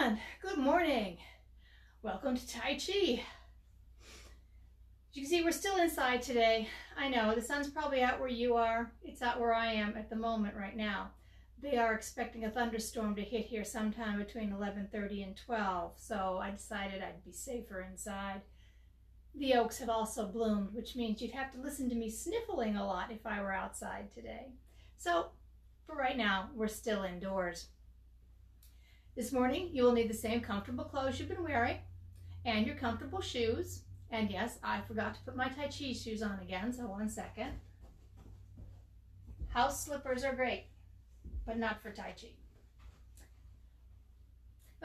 And good morning. Welcome to Tai Chi. As you can see, we're still inside today. I know the sun's probably out where you are. It's out where I am at the moment right now. They are expecting a thunderstorm to hit here sometime between 11:30 and 12, so I decided I'd be safer inside. The oaks have also bloomed, which means you'd have to listen to me sniffling a lot if I were outside today. So for right now, we're still indoors. This morning, you will need the same comfortable clothes you've been wearing and your comfortable shoes. And yes, I forgot to put my Tai Chi shoes on again, so 1 second. House slippers are great, but not for Tai Chi.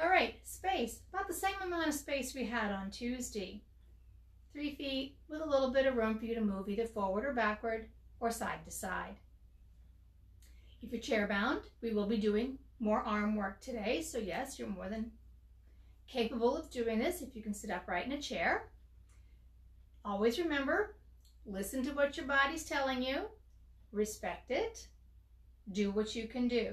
All right, space, about the same amount of space we had on Tuesday. 3 feet with a little bit of room for you to move either forward or backward or side to side. If you're chair bound, we will be doing more arm work today. So yes, you're more than capable of doing this if you can sit upright in a chair. Always remember, listen to what your body's telling you, respect it, do what you can do.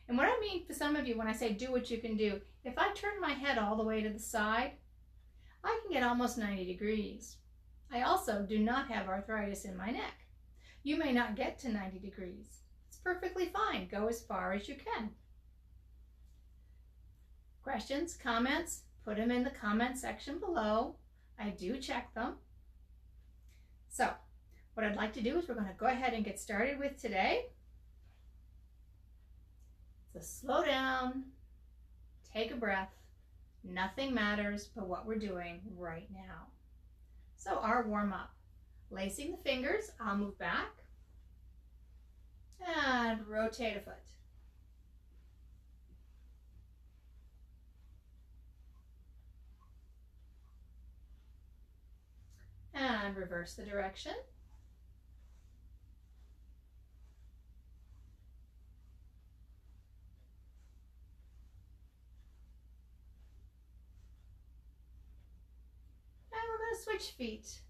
And what I mean for some of you when I say do what you can do, if I turn my head all the way to the side, I can get almost 90 degrees. I also do not have arthritis in my neck. You may not get to 90 degrees. It's perfectly fine. Go as far as you can. Questions, comments, put them in the comment section below. I do check them. So, what I'd like to do is we're going to go ahead and get started with today. So slow down, take a breath. Nothing matters but what we're doing right now. So our warm-up. Lacing the fingers, I'll move back and rotate a foot. And reverse the direction. And we're going to switch feet.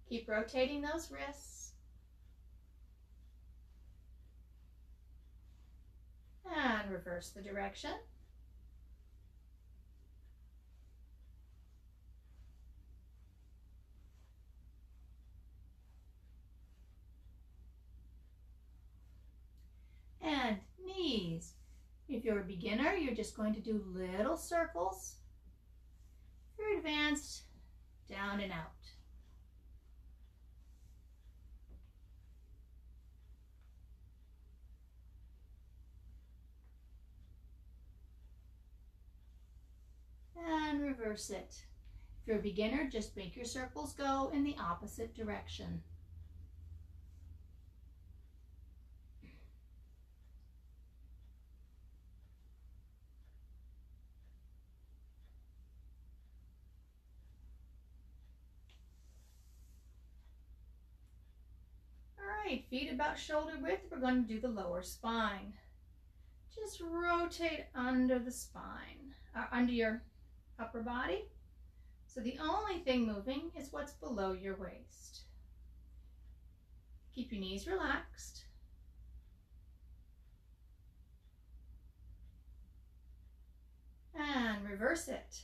Keep rotating those wrists. And reverse the direction. And knees. If you're a beginner, you're just going to do little circles. If you're advanced, down and out. And reverse it. If you're a beginner, just make your circles go in the opposite direction. All right, feet about shoulder width. We're going to do the lower spine. Just rotate under the spine, under your upper body. So the only thing moving is what's below your waist. Keep your knees relaxed. And reverse it.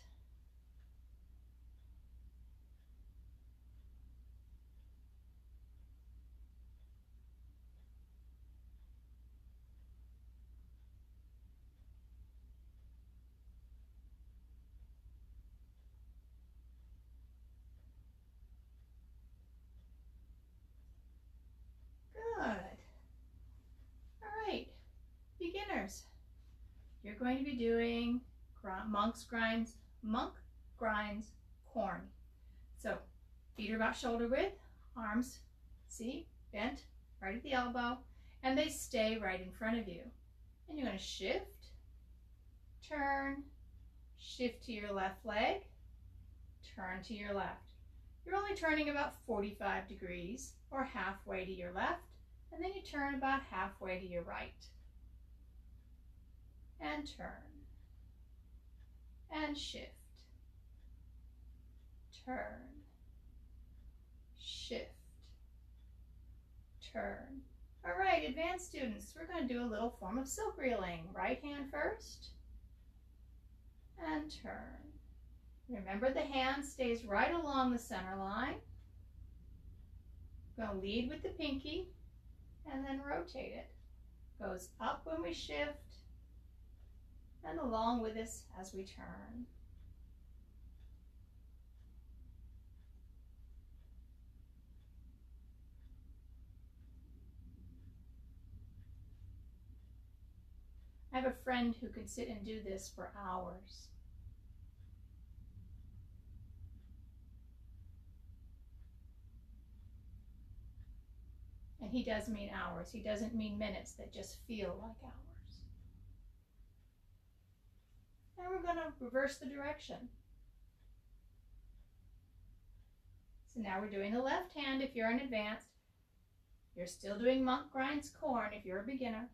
Beginners, you're going to be doing monk grinds corn. So feet are about shoulder width, arms, see, bent right at the elbow, and they stay right in front of you. And you're going to shift, turn, shift to your left leg, turn to your left. You're only turning about 45 degrees or halfway to your left, and then you turn about halfway to your right. And turn, and shift, turn, shift, turn, All right, advanced students, we're going to do a little form of silk reeling. Right hand first and turn. Remember, the hand stays right along the center line. We're going to lead with the pinky and then rotate it. Goes up when we shift and along with us as we turn. I have a friend who could sit and do this for hours. And he does mean hours. He doesn't mean minutes that just feel like hours. And we're going to reverse the direction. So now we're doing the left hand if you're an advanced. You're still doing monk grinds corn if you're a beginner.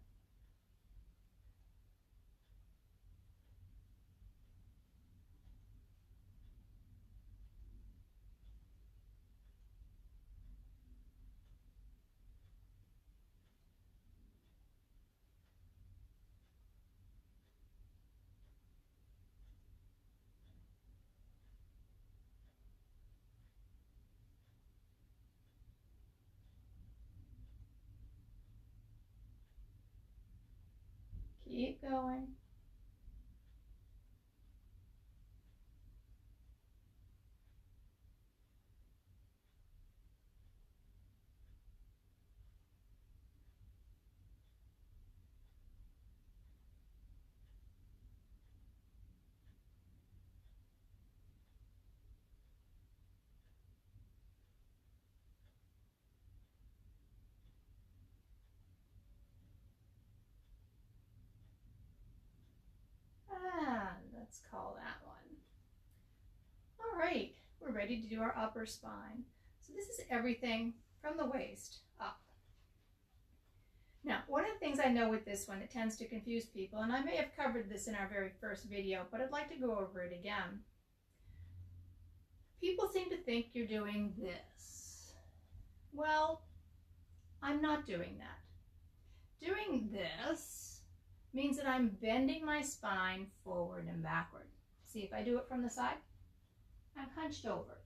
Keep going. Let's call that one. All right, we're ready to do our upper spine. So this is everything from the waist up. Now, one of the things I know with this one, it tends to confuse people, and I may have covered this in our very first video, but I'd like to go over it again. People seem to think you're doing this. Well, I'm not doing that. Doing this means that I'm bending my spine forward and backward. See, if I do it from the side, I'm hunched over.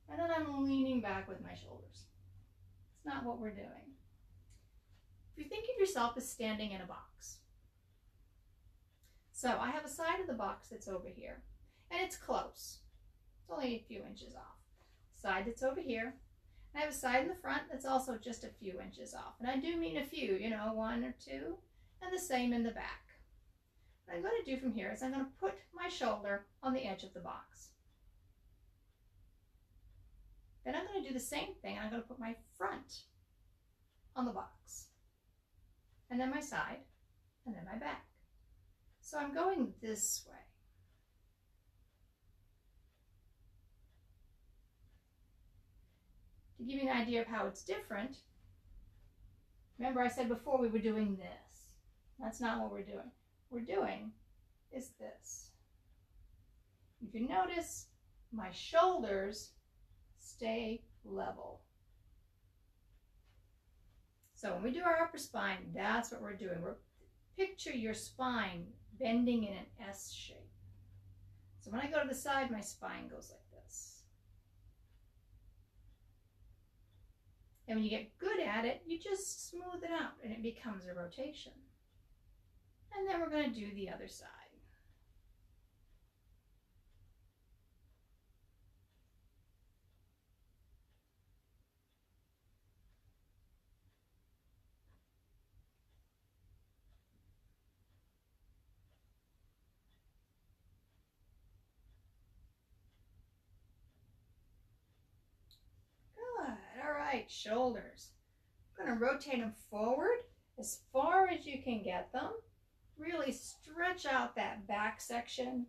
And then I'm leaning back with my shoulders. It's not what we're doing. If you think of yourself as standing in a box. So I have a side of the box that's over here, and it's close. It's only a few inches off. Side that's over here. I have a side in the front that's also just a few inches off. And I do mean a few, you know, 1 or 2, and the same in the back. What I'm going to do from here is I'm going to put my shoulder on the edge of the box. Then I'm going to do the same thing. I'm going to put my front on the box. And then my side, and then my back. So I'm going this way. To give you an idea of how it's different, remember I said before we were doing this. That's not what we're doing. What we're doing is this. If you notice, my shoulders stay level. So when we do our upper spine, that's what we're doing. Picture your spine bending in an S shape. So when I go to the side, my spine goes like this. And when you get good at it, you just smooth it out and it becomes a rotation. And then we're going to do the other side. Good. All right, shoulders. I'm going to rotate them forward as far as you can get them. Really stretch out that back section.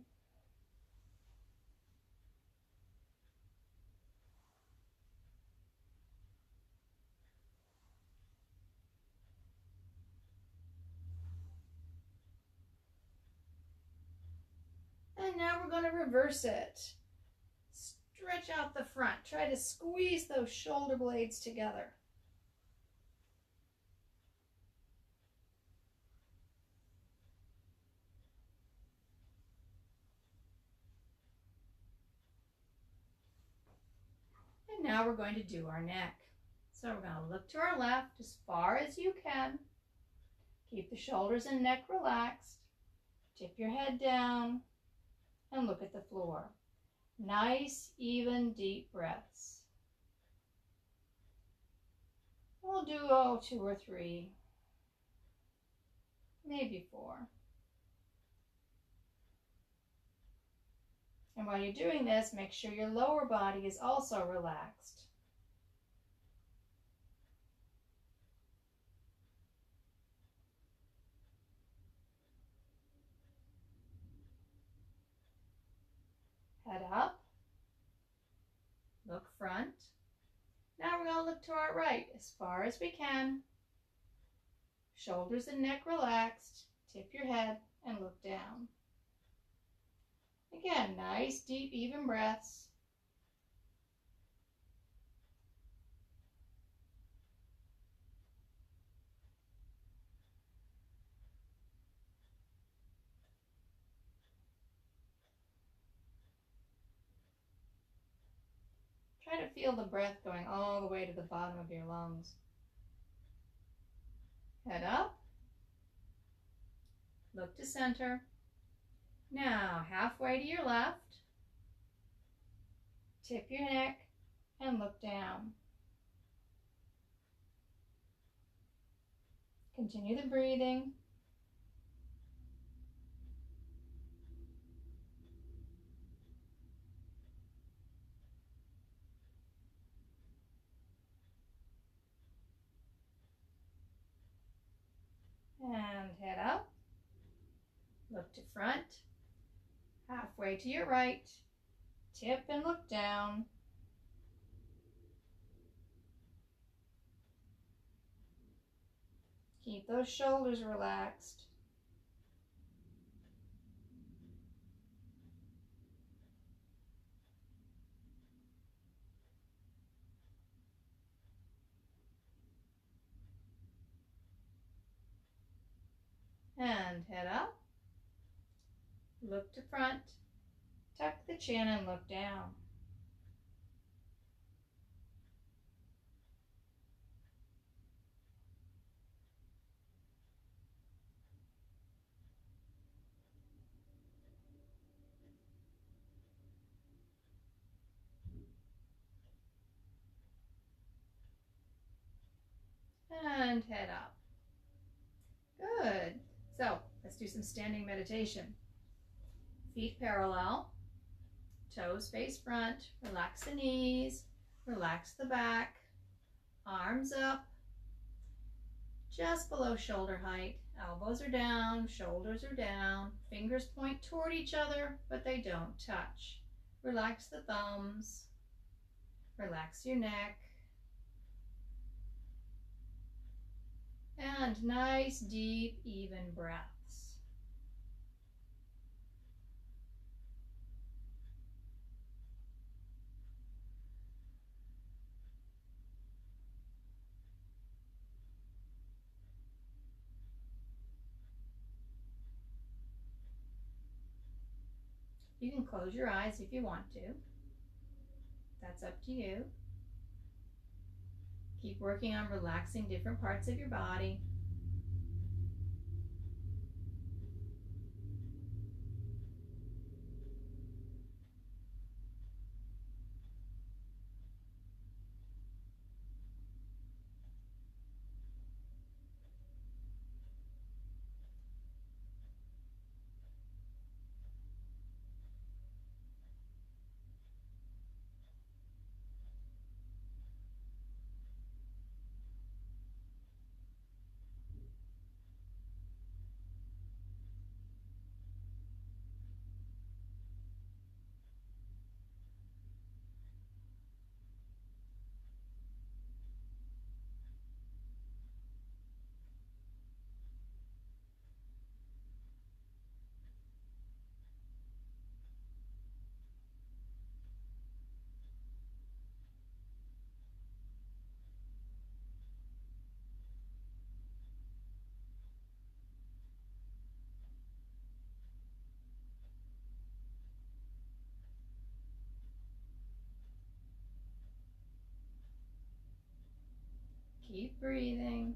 And now we're going to reverse it. Stretch out the front. Try to squeeze those shoulder blades together. now we're going to do our neck. So we're going to look to our left as far as you can. Keep the shoulders and neck relaxed. Tip your head down and look at the floor. Nice, even, deep breaths. We'll do 2 or 3, maybe 4. And while you're doing this, make sure your lower body is also relaxed. Head up. Look front. Now we're going to look to our right as far as we can. Shoulders and neck relaxed. Tip your head and look down. Again, nice, deep, even breaths. Try to feel the breath going all the way to the bottom of your lungs. Head up. Look to center. Now, halfway to your left. Tip your neck and look down. Continue the breathing. And head up. Look to front. Halfway to your right. Tip and look down. Keep those shoulders relaxed. And head up. Look to front. Tuck the chin and look down. And head up. Good. So let's do some standing meditation. Feet parallel, toes face front, relax the knees, relax the back, arms up, just below shoulder height. Elbows are down, shoulders are down, fingers point toward each other, but they don't touch. Relax the thumbs, relax your neck, and nice, deep, even breaths. You can close your eyes if you want to. That's up to you. Keep working on relaxing different parts of your body. Keep breathing.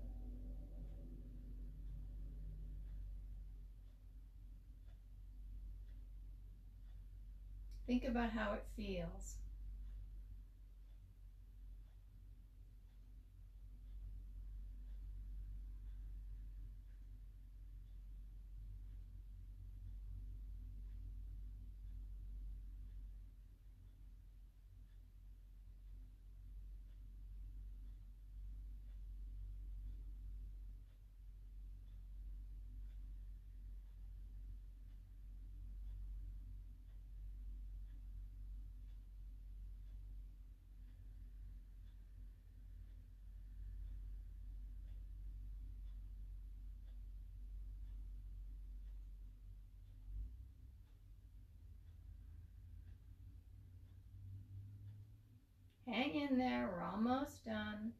Think about how it feels. Hang in there, we're almost done.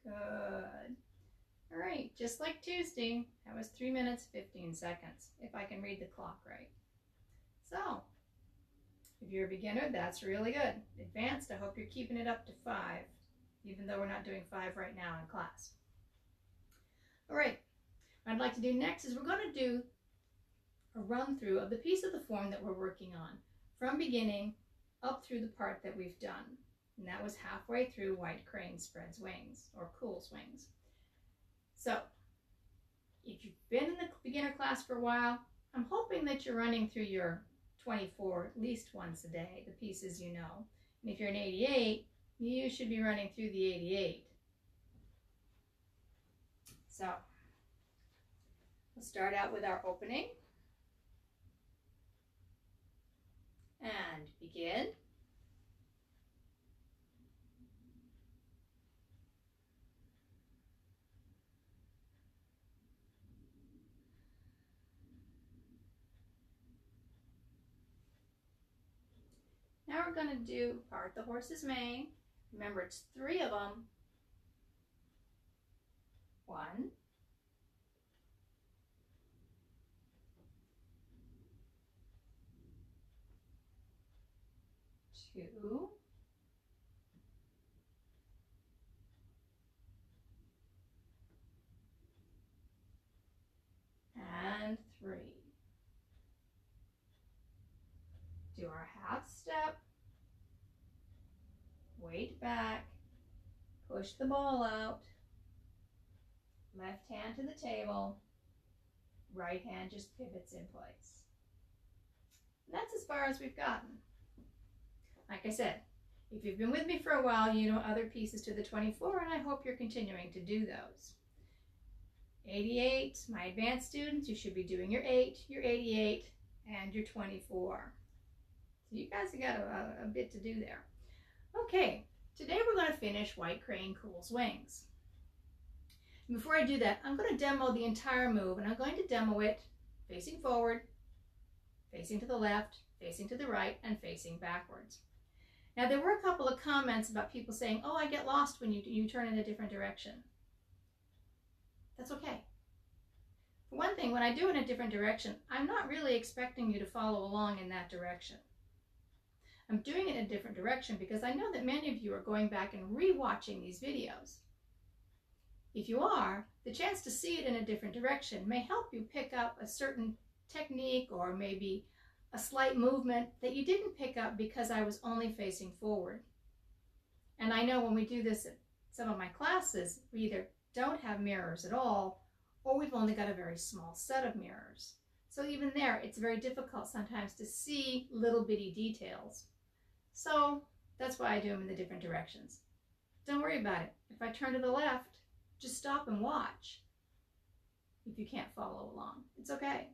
Good. All right, just like Tuesday, that was 3 minutes, 15 seconds, if I can read the clock right. So, if you're a beginner, that's really good. Advanced, I hope you're keeping it up to 5, even though we're not doing 5 right now in class. All right, what I'd like to do next is we're going to do a run through of the piece of the form that we're working on, from beginning up through the part that we've done. And that was halfway through White Crane Spreads Wings, or Cools Wings. So, if you've been in the beginner class for a while, I'm hoping that you're running through your 24 at least once a day, the pieces you know. And if you're an 88, you should be running through the 88. So, we'll start out with our opening. And begin. Now we're going to do part the horse's mane. Remember, it's 3 of them. 1, 2, and 3. Do our half step, weight back, push the ball out, left hand to the table, right hand just pivots in place. And that's as far as we've gotten. Like I said, if you've been with me for a while, you know other pieces to the 24, and I hope you're continuing to do those. 88, my advanced students, you should be doing your 8, your 88, and your 24. So you guys have got a bit to do there. Okay, today we're going to finish White Crane Cools Wings. And before I do that, I'm going to demo the entire move, and I'm going to demo it facing forward, facing to the left, facing to the right, and facing backwards. Now, there were a couple of comments about people saying, oh, I get lost when you turn in a different direction. That's okay. For one thing, when I do it in a different direction, I'm not really expecting you to follow along in that direction. I'm doing it in a different direction because I know that many of you are going back and re-watching these videos. If you are, the chance to see it in a different direction may help you pick up a certain technique or maybe a slight movement that you didn't pick up because I was only facing forward. And I know when we do this at some of my classes, we either don't have mirrors at all, or we've only got a very small set of mirrors. So even there, it's very difficult sometimes to see little bitty details. So that's why I do them in the different directions. Don't worry about it. If I turn to the left, just stop and watch. If you can't follow along, it's okay.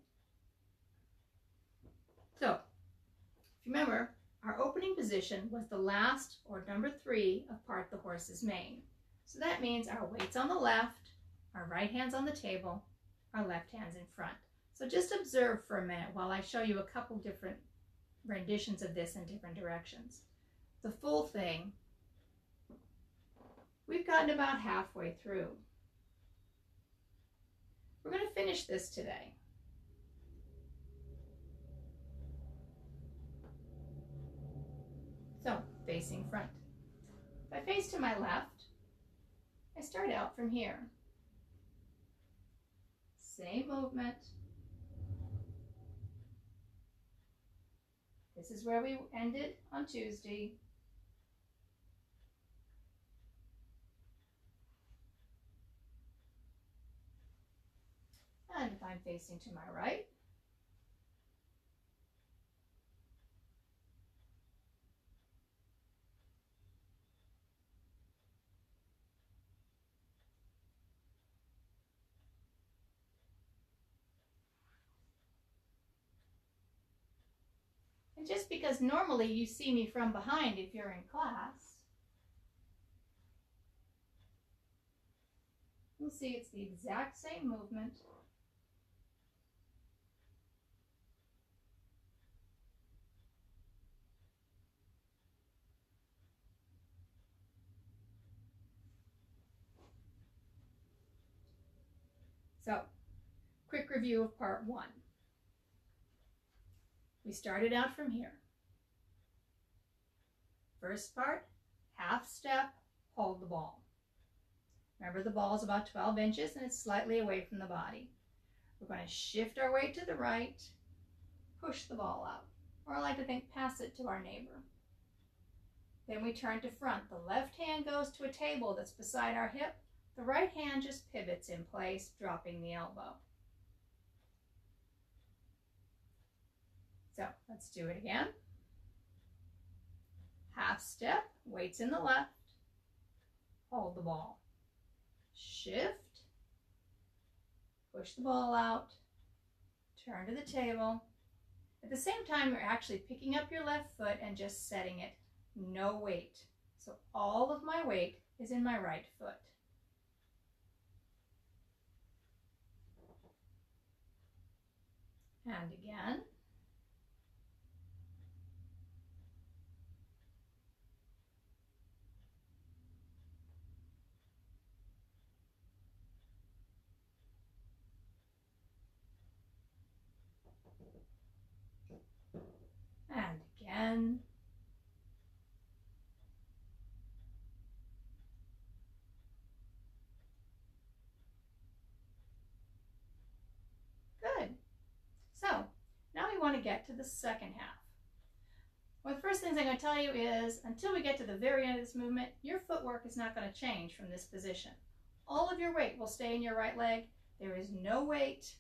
So, if you remember, our opening position was the last, or number 3, of part the horse's mane. So that means our weight's on the left, Our right hand's on the table, our left hand's in front. So just observe for a minute while I show you a couple different renditions of this in different directions. The full thing, we've gotten about halfway through. We're going to finish this today. So, facing front. If I face to my left, I start out from here. Same movement. This is where we ended on Tuesday. And if I'm facing to my right, and just because normally you see me from behind if you're in class, you'll see it's the exact same movement. So, quick review of part one. We started out from here. First part, half step, hold the ball. Remember, the ball is about 12 inches and it's slightly away from the body. We're going to shift our weight to the right, push the ball out, or I like to think pass it to our neighbor. Then we turn to front. The left hand goes to a table that's beside our hip. The right hand just pivots in place, dropping the elbow. So let's do it again. Half step, weights in the left, hold the ball. Shift, push the ball out, turn to the table. At the same time, you're actually picking up your left foot and just setting it, no weight. So all of my weight is in my right foot. And again. And again. Good. So now we want to get to the second half. Well, the first things I'm going to tell you is until we get to the very end of this movement, your footwork is not going to change from this position. All of your weight will stay in your right leg. There is no weight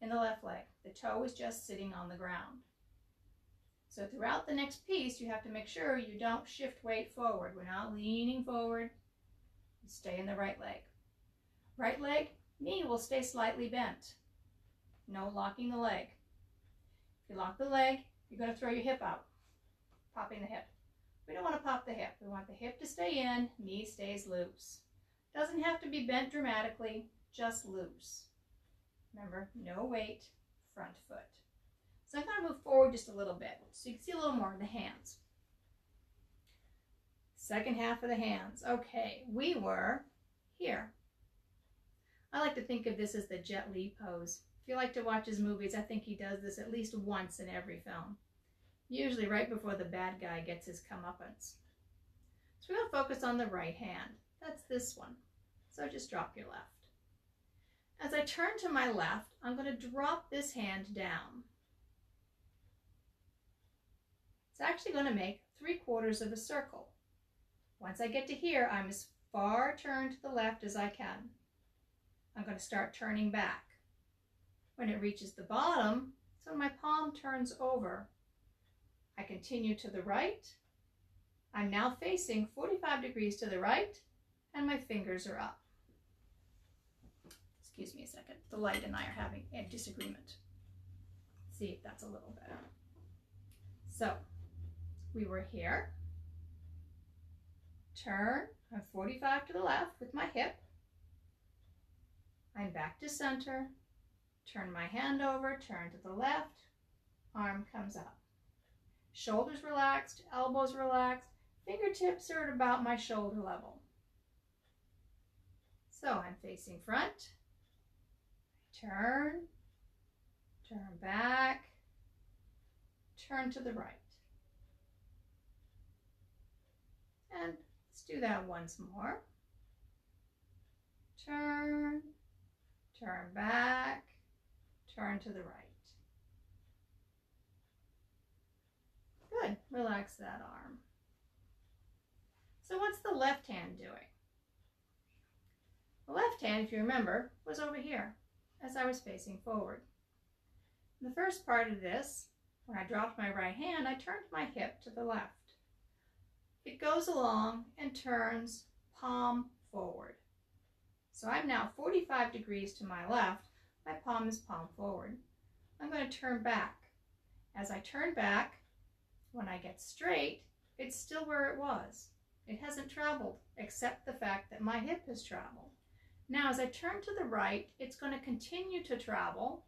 in the left leg. The toe is just sitting on the ground. So throughout the next piece, you have to make sure you don't shift weight forward. We're not leaning forward. You stay in the right leg. Right leg, knee will stay slightly bent. No locking the leg. If you lock the leg, you're going to throw your hip out, popping the hip. We don't want to pop the hip. We want the hip to stay in, knee stays loose. Doesn't have to be bent dramatically, just loose. Remember, no weight, front foot. So I'm going to move forward just a little bit so you can see a little more of the hands. Second half of the hands. Okay, we were here. I like to think of this as the Jet Li pose. If you like to watch his movies, I think he does this at least once in every film. Usually right before the bad guy gets his comeuppance. So we're going to focus on the right hand. That's this one. So just drop your left. As I turn to my left, I'm going to drop this hand down. It's actually going to make 3/4 of a circle. Once I get to here, I'm as far turned to the left as I can. I'm going to start turning back. When it reaches the bottom, so my palm turns over. I continue to the right. I'm now facing 45 degrees to the right, and my fingers are up. Excuse me a second. The light and I are having a disagreement. See if that's a little better. So, we were here. Turn, I'm 45 to the left with my hip. I'm back to center. Turn my hand over, turn to the left, arm comes up. Shoulders relaxed, elbows relaxed, fingertips are at about my shoulder level. So I'm facing front, turn back, turn to the right. And let's do that once more. Turn back, turn to the right. Good, relax that arm. So what's the left hand doing? The left hand, if you remember, was over here as I was facing forward. In the first part of this, when I dropped my right hand, I turned my hip to the left. It goes along and turns palm forward. So I'm now 45 degrees to my left. My palm is palm forward. I'm going to turn back. As I turn back, when I get straight, it's still where it was. It hasn't traveled, except the fact that my hip has traveled. Now, as I turn to the right, it's going to continue to travel.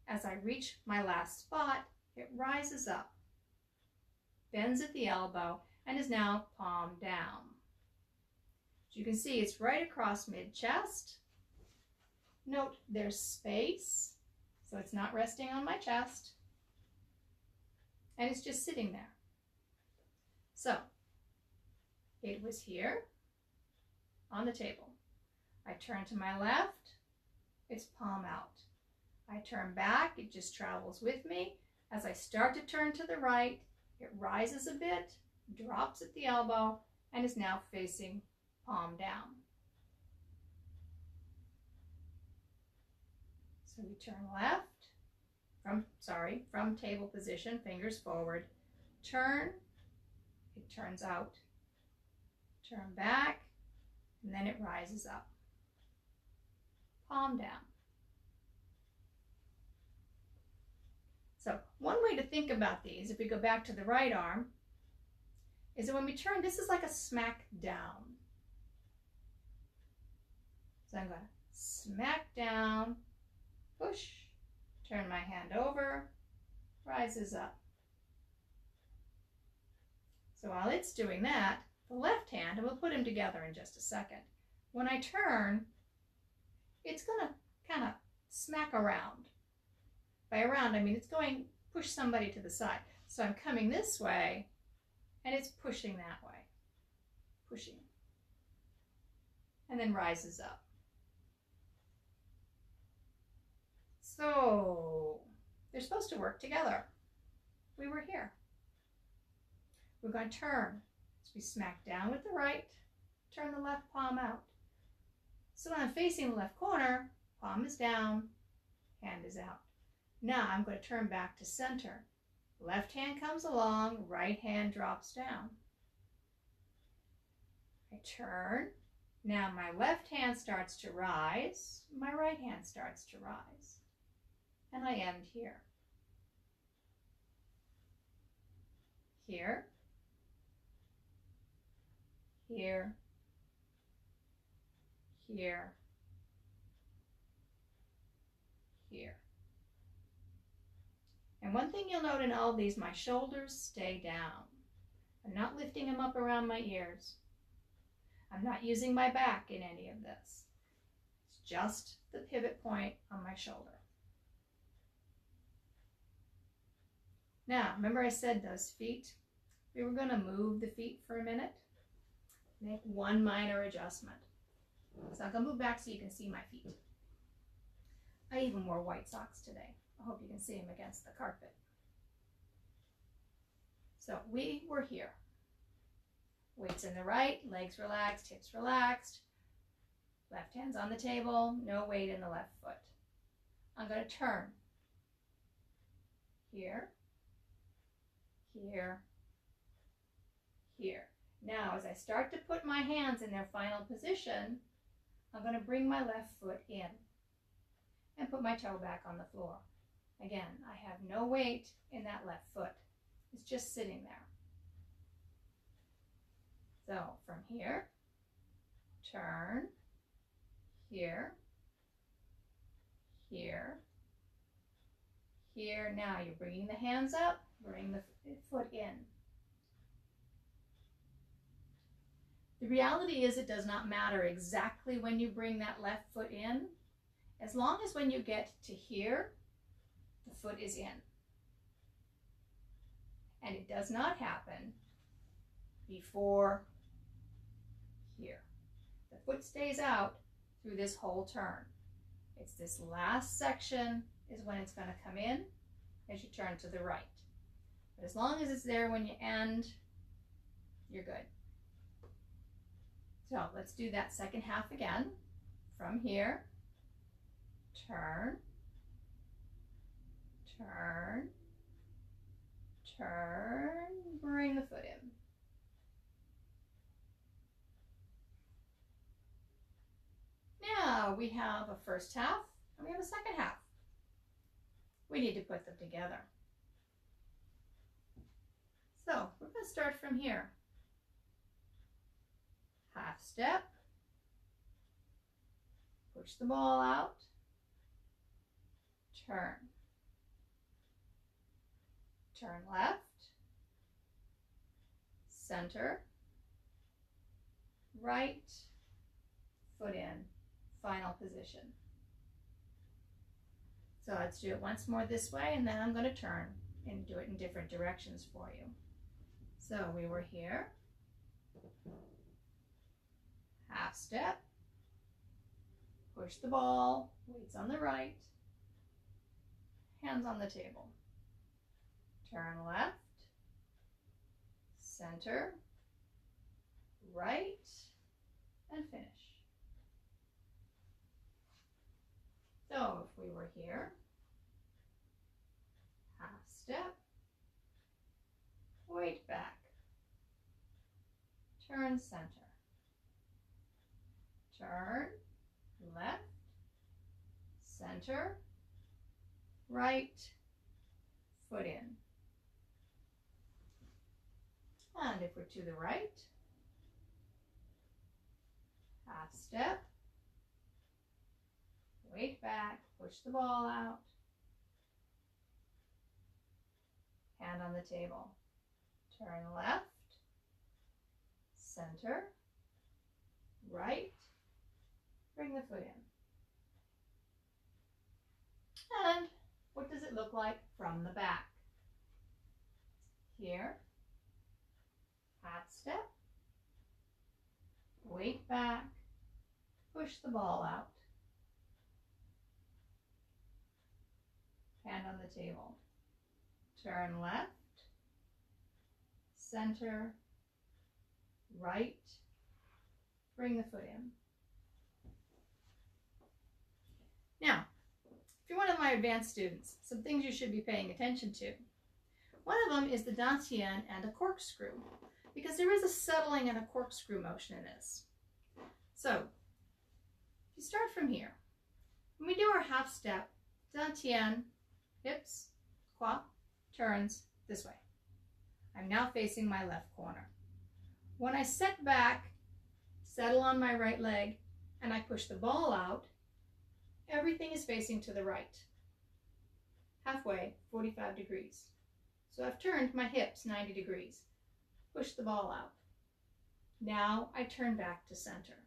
As I reach my last spot, it rises up, bends at the elbow, and is now palm down. As you can see, it's right across mid-chest. Note there's space, so it's not resting on my chest, and it's just sitting there. So, it was here on the table. I turn to my left, it's palm out. I turn back, it just travels with me. As I start to turn to the right, it rises a bit, drops at the elbow, and is now facing palm down. So we turn left, from table position, fingers forward, turn, it turns out, turn back, and then it rises up. Palm down. So one way to think about these, if we go back to the right arm, is that when we turn, this is like a smack down. So I'm going to smack down, push, turn my hand over, rises up. So while it's doing that, the left hand, and we'll put them together in just a second, when I turn, it's going to kind of smack around. By around, I mean it's going push somebody to the side. So I'm coming this way, and it's pushing that way. Pushing. And then rises up. So they're supposed to work together. We were here. We're going to turn. So we smack down with the right, turn the left palm out. So when I'm facing the left corner, palm is down, hand is out. Now I'm going to turn back to center. Left hand comes along, right hand drops down. I turn. Now my left hand starts to rise, my right hand starts to rise. And I end here. Here. Here. Here. Here. And one thing you'll note in all these, my shoulders stay down. I'm not lifting them up around my ears. I'm not using my back in any of this. It's just the pivot point on my shoulder. Now, remember I said those feet? We were going to move the feet for a minute. Make one minor adjustment. So I'm going to move back so you can see my feet. I even wore white socks today. I hope you can see them against the carpet. So we were here. Weights in the right, legs relaxed, hips relaxed. Left hand's on the table, no weight in the left foot. I'm going to turn. Here, here, here. Now, as I start to put my hands in their final position, I'm going to bring my left foot in and put my toe back on the floor. Again, I have no weight in that left foot. It's just sitting there. So from here, turn, here, here, here. Now you're bringing the hands up, bring the foot in. The reality is it does not matter exactly when you bring that left foot in, as long as when you get to here, the foot is in. And it does not happen before here. The foot stays out through this whole turn. It's this last section is when it's going to come in as you turn to the right. But as long as it's there when you end, you're good. So let's do that second half again. From here, turn, turn, turn, bring the foot in. Now we have a first half and we have a second half. We need to put them together. So we're going to start from here. Half step, push the ball out, turn, turn left, center, right, foot in, final position. So let's do it once more this way, and then I'm going to turn and do it in different directions for you. So we were here, half step, push the ball, weights on the right, hands on the table, turn left, center, right, and finish. So if we were here, half step, weight back, turn center, turn left, center, right, foot in. And if we're to the right, half step, weight back, push the ball out, hand on the table, turn left, center, right, bring the foot in. And what does it look like from the back? Here, half step, weight back, push the ball out, hand on the table, turn left, center, right, bring the foot in. Now, if you're one of my advanced students, some things you should be paying attention to. One of them is the dantian and a corkscrew, because there is a settling and a corkscrew motion in this. So, if you start from here, when we do our half step, dantian, hips, qua, turns this way. I'm now facing my left corner. When I set back, settle on my right leg, and I push the ball out, everything is facing to the right. Halfway, 45 degrees. So I've turned my hips 90 degrees. Push the ball out. Now I turn back to center.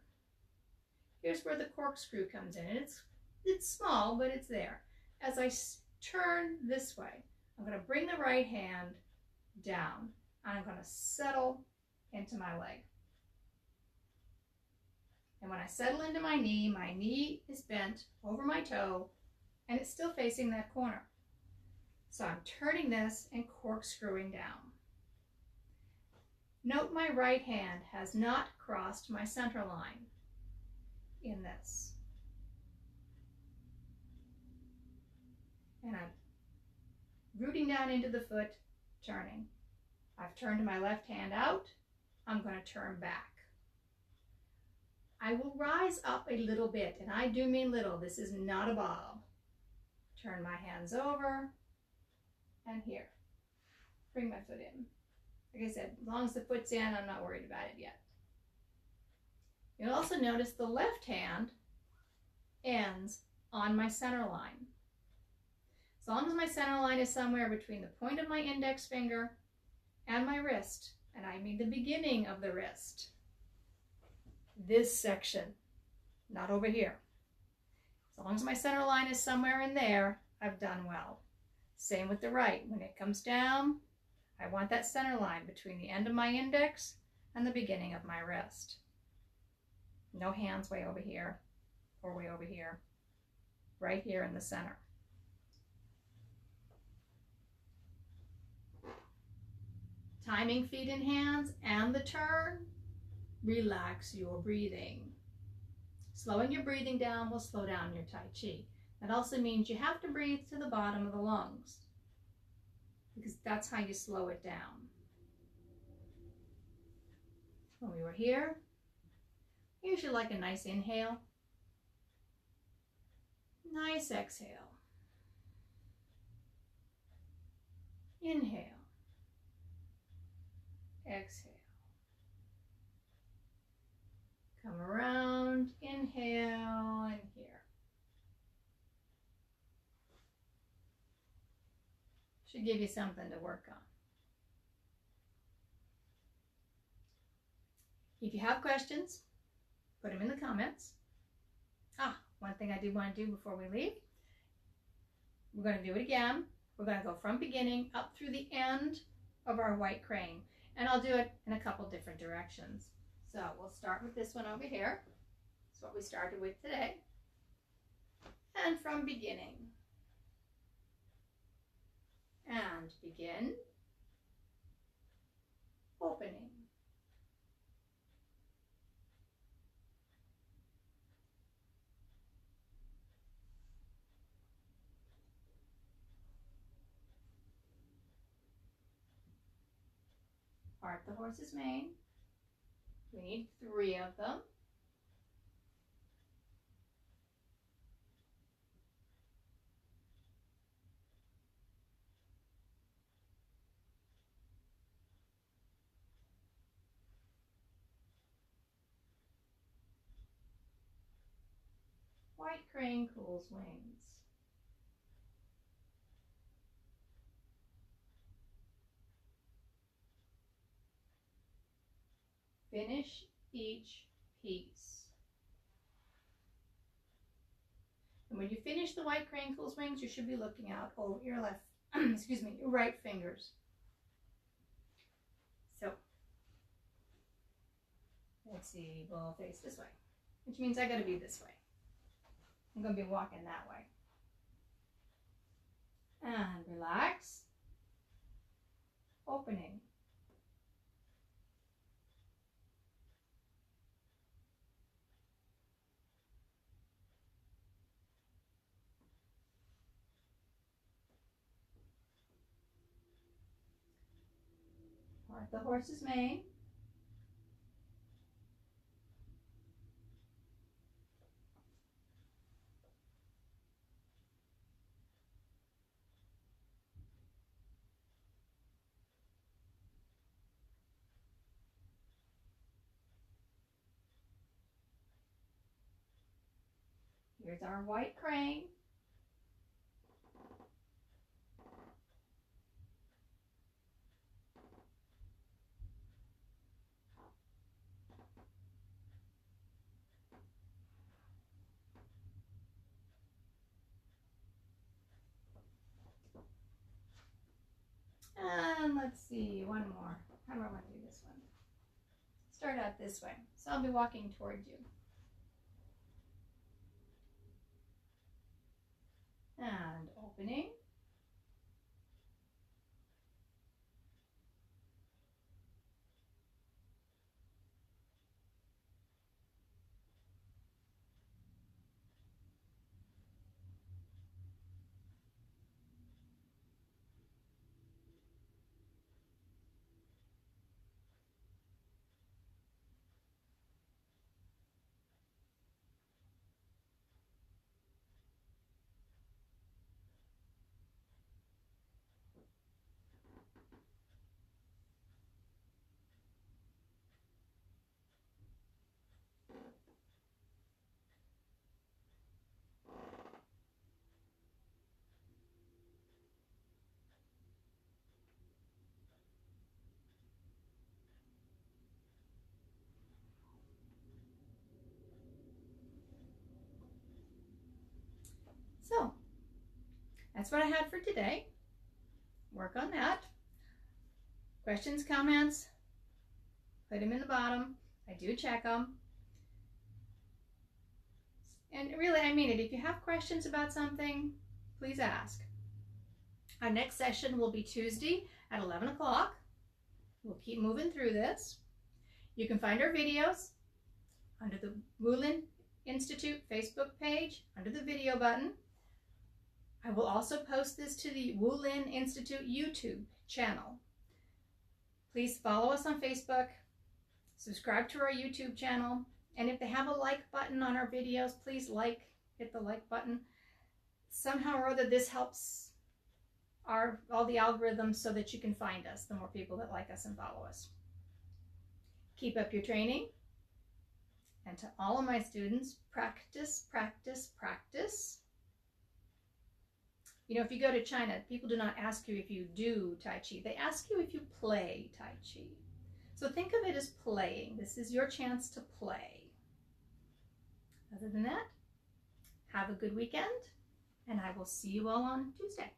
Here's where the corkscrew comes in. It's small, but it's there. As I turn this way, I'm going to bring the right hand down, and I'm going to settle into my leg. And when I settle into my knee is bent over my toe, and it's still facing that corner. So I'm turning this and corkscrewing down. Note my right hand has not crossed my center line in this. And I'm rooting down into the foot, turning. I've turned my left hand out. I'm going to turn back. I will rise up a little bit, and I do mean little. This is not a bob. Turn my hands over, and here. Bring my foot in. Like I said, as long as the foot's in, I'm not worried about it yet. You'll also notice the left hand ends on my center line. As long as my center line is somewhere between the point of my index finger and my wrist, and I mean the beginning of the wrist, this section, not over here. As long as my center line is somewhere in there, I've done well. Same with the right. When it comes down, I want that center line between the end of my index and the beginning of my wrist. No hands way over here or way over here. Right here in the center. Timing feet and hands and the turn, relax your breathing. Slowing your breathing down will slow down your Tai Chi. That also means you have to breathe to the bottom of the lungs, because that's how you slow it down. When we were here, I usually like a nice inhale, nice exhale. Inhale, exhale. Come around, inhale, and here. Should give you something to work on. If you have questions, put them in the comments. One thing I do want to do before we leave, we're going to do it again. We're going to go from beginning up through the end of our white crane, and I'll do it in a couple different directions. So we'll start with this one over here. That's what we started with today. And from beginning. And begin. Opening. Part the horse's mane. We need 3 of them. White crane cools wings. Finish each piece. And when you finish the white crane cools wings, you should be looking out over your left, excuse me, your right fingers. So, let's see, we'll face this way, which means I gotta be this way. I'm gonna be walking that way. And relax. Opening. Part the horse's mane. Here's our white crane. And let's see, one more. How do I want to do this one? Start out this way. So I'll be walking towards you. And opening. That's what I had for today. Work on that. Questions, comments, put them in the bottom. I do check them. And really, I mean it. If you have questions about something, please ask. Our next session will be Tuesday at 11 o'clock. We'll keep moving through this. You can find our videos under the Wulin Institute Facebook page, under the video button. I will also post this to the Wulin Institute YouTube channel. Please follow us on Facebook, subscribe to our YouTube channel, and if they have a like button on our videos, please hit the like button. Somehow or other, this helps all the algorithms so that you can find us, the more people that like us and follow us. Keep up your training. And to all of my students, practice, practice, practice. You know, if you go to China, people do not ask you if you do Tai Chi. They ask you if you play Tai Chi. So think of it as playing. This is your chance to play. Other than that, have a good weekend, and I will see you all on Tuesday.